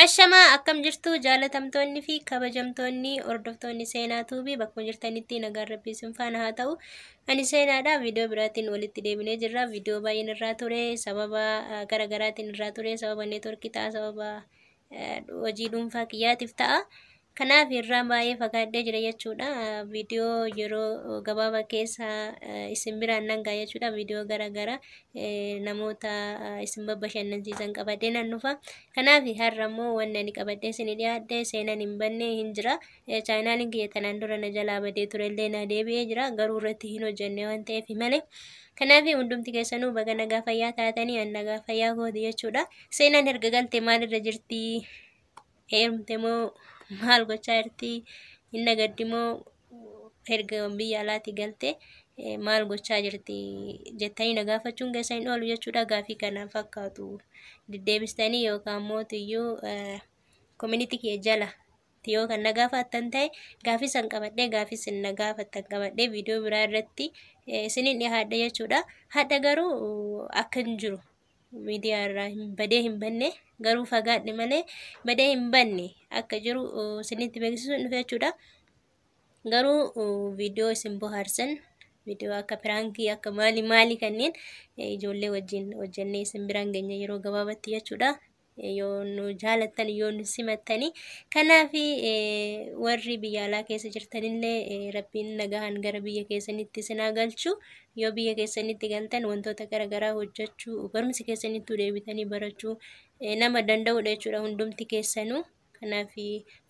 Ashamaa akkam jirtu jaalatamtoonni fi kabajamtoonni hordoftoonni seenaa tuubii bakkuma jirtanitti nagaan rabbii isin faana haa ta'u. Ani seenaadha viidiyoo biraatiin walitti deebinee jirra. Viidiyoo baay'een irraa ture sababa garaagaraatiin irraa ture sababa neetworkii ta'a sababa hojii dhuunfaa kiyyaatiif ta'a. Kanaaf irraa baay'ee fagaadhee jira jechuudha. Viidiyoo yeroo gabaabaa keessa isin biraan nan ga'a jechuudha. Viidiyoo garaagaraa namoota isin bashannansiisan qabadhee nan dhufa. Kanaaf har'a immoo wanni ani qabadhee isin dhiyaadhe seenaan hin banne hin jira. Chaayinaaliin kiyya tanaan dura na jalaa badee turellee na deebi'ee jira. Garuu irratti hin hojjenne waan ta'eef malee. Kanaaf hundumti keessanuu baga nagaa fayyaa taatanii an nagaa fayyaa kooti jechuudha. Seenaan erga galtee maalirra jirti? Heerumte moo maal gochaa jirti? Inni gaddi moo erga biyya alaatti galte maal gochaa jirti jettanii na gaafachuun keessa hin oolu jechuudha. Gaafii kana fakkaatu deddeebistanii yookaan mootiyyuu community kee jala yoo kan na gaafattan ta'e gaafii san qabadhee gaafii sin na gaafattan qabadhee viidiyoo biraa irratti isinin dhiyaadha jechuudha. Hadda garuu akka hin jiru miidiyaa irraa badee hin banne garuu fagaadhe malee badee hin banne akka jiru isinitti beeksisuun dhufe jechuudha. Garuu viidiyoo isin bohaarsan viidiyoo akka piraankii akka maali kanneen ijoollee wajjin hojjennee isin biraan geenye yeroo gabaabaatti jechuudha. Yoo nu jaalattan yoo nu simattani kanaaf warri biyya alaa keessa jirtanillee rabbiin nagahan gara biyya keessanitti isin haa galchu. Yoo biyya keessanitti galtan wantoota garaagaraa hojjechuu barumsa keessanitti deebitanii barachuu nama danda'udha jechuudha hundumti keessanuu. Kanaaf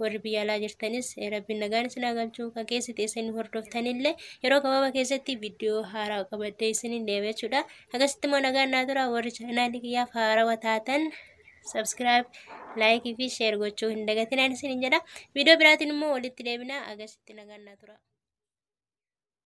warri biyya alaa jirtanis rabbiin nagaan isin haa galchu. Kan keessa teessanii hordoftanillee yeroo gabaabaa keessatti viidiyoo haaraa qabadhee isiniin deebi'ee jechuudha. Akkasitti immoo nagaan naa tura. Warri chaanaalii kiyyaaf haarawaa taatan subscribe, like fi share gochuu hin dagatinaa isiniin jedha. Viidiyoo biraatiin immoo walitti deebina. Akkasitti nagaan naa tura.